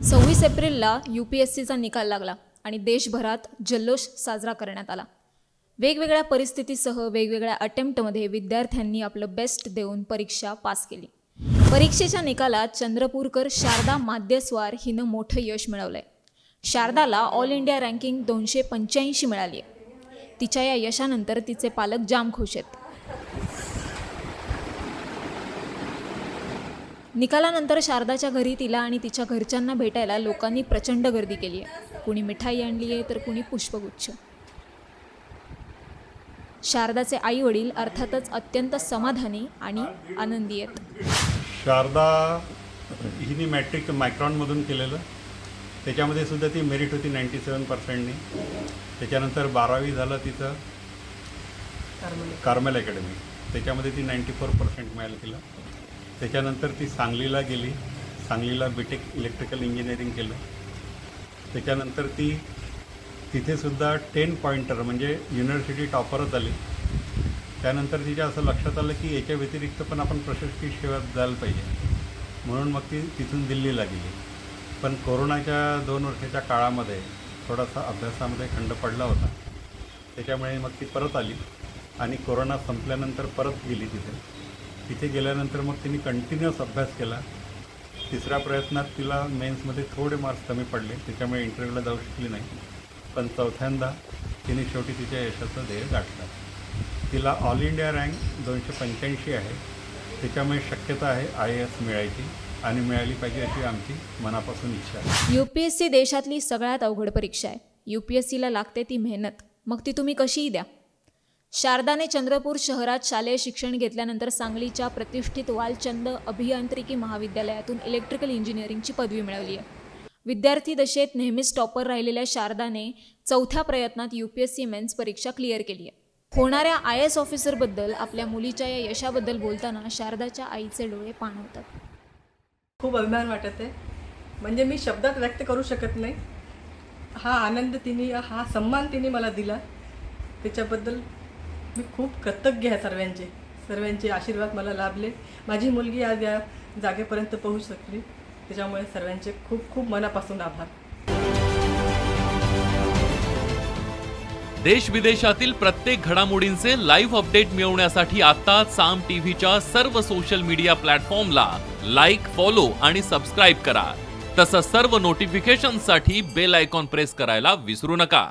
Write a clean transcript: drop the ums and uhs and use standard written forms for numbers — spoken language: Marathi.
26 एप्रिलला UPSCचा निकाल लागला आणि देशभरात जल्लोष साजरा करण्यात आला। वेगवेगळ्या परिस्थितीसह वेगवेगळ्या अटेम्प्टमध्ये विद्यार्थ्यांनी आपलं बेस्ट देऊन परीक्षा पास केली। परीक्षेच्या निकालात चंद्रपूरकर शारदा माध्यस्वार हिनं मोठं यश मिळवलंय। शारदाला ऑल इंडिया रँकिंग 285 मिळाली आहे। तिच्या या यशानंतर तिचे पालक जाम खुश आहेत। निकालानंतर शारदाच्या घरी तिला आणि तिच्या घरच्यांना भेटायला लोकांनी प्रचंड गर्दी केली आहे। कुणी मिठाई आणली आहे तर कुणी पुष्पगुच्छ। शारदाचे आई वडील अर्थातच अत्यंत समाधानी आणि आनंदी आहेत। शारदा हिने मॅट्रिक मायक्रॉनमधून केलेलं, त्याच्यामध्ये सुद्धा ती मेरिट होती 97%नी। त्याच्यानंतर 12वी झालं तिचं कार्मेल अकॅडमी, त्याच्यामध्ये ती 94% मिळालं तिला। त्याच्यानंतर ती सांगलीला गेली, सांगलीला बीटेक इलेक्ट्रिकल इंजिनिअरिंग केलं। त्याच्यानंतर ती तिथेसुद्धा 10 पॉइंटर म्हणजे युनिव्हर्सिटी टॉपरच आली। त्यानंतर तिच्या असं लक्षात आलं की याच्या व्यतिरिक्त पण आपण प्रशासकीय सेवेत जायला पाहिजे, म्हणून मग ती तिथून दिल्लीला गेली। पण कोरोनाच्या 2 वर्षाच्या काळामध्ये थोडासा अभ्यासामध्ये खंड पडला होता, त्याच्यामुळे मग ती परत आली आणि कोरोना संपल्यानंतर परत गेली तिथे गेल्यानंतर मग तिने कंटिन्युअस अभ्यास केला। तिसऱ्या प्रयत्नात तिला मेन्समध्ये थोडे मार्क्स कमी पडले, त्याच्यामुळे इंटरव्ह्यूला जाऊ शकली नाही। पण चौथ्यांदा तिने शेवटी तिच्या यशाचं ध्येय गाठलं। तिला ऑल इंडिया रँक 285 आहे, त्याच्यामुळे शक्यता आहे IAS मिळायची आणि मिळाली पाहिजे अशी आमची मनापासून इच्छा आहे। UPSC देशातली सगळ्यात अवघड परीक्षा आहे। UPSCला लागते ती मेहनत, मग ती तुम्ही कशीही द्या। शारदाने चंद्रपूर शहरात शालेय शिक्षण घेतल्यानंतर सांगलीच्या प्रतिष्ठित वालचंद अभियांत्रिकी महाविद्यालयातून इलेक्ट्रिकल इंजिनिअरिंगची पदवी मिळवली आहे। विद्यार्थी दशेत नेहमीच टॉपर राहिलेल्या शारदाने चौथ्या प्रयत्नात UPSC मेन्स परीक्षा क्लिअर केली आहे। होणाऱ्या IAS ऑफिसरबद्दल आपल्या मुलीच्या या यशाबद्दल बोलताना शारदाच्या आईचे डोळे पाणवतात। खूप अभिमान वाटत आहे, म्हणजे मी शब्दात व्यक्त करू शकत नाही। हा आनंद तिने, हा सन्मान तिने मला दिला, त्याच्याबद्दल मी खूप कृतज्ञ आहे। सर्वांचे आशीर्वाद मला लाभले। माझी मुलगी आज या जागेपर्यंत पोहोचू शकली, त्याच्यामुळे सर्वांचे खूप खूप मनापासून आभार। देश विदेशातील प्रत्येक घडामोडींचे लाईव्ह अपडेट मिळवण्यासाठी आता साम टीव्हीच्या सर्व सोशल मीडिया प्लॅटफॉर्मला लाईक, फॉलो आणि सबस्क्राईब करा। तसंच सर्व नोटिफिकेशनसाठी बेल आयकॉन प्रेस करायला विसरू नका।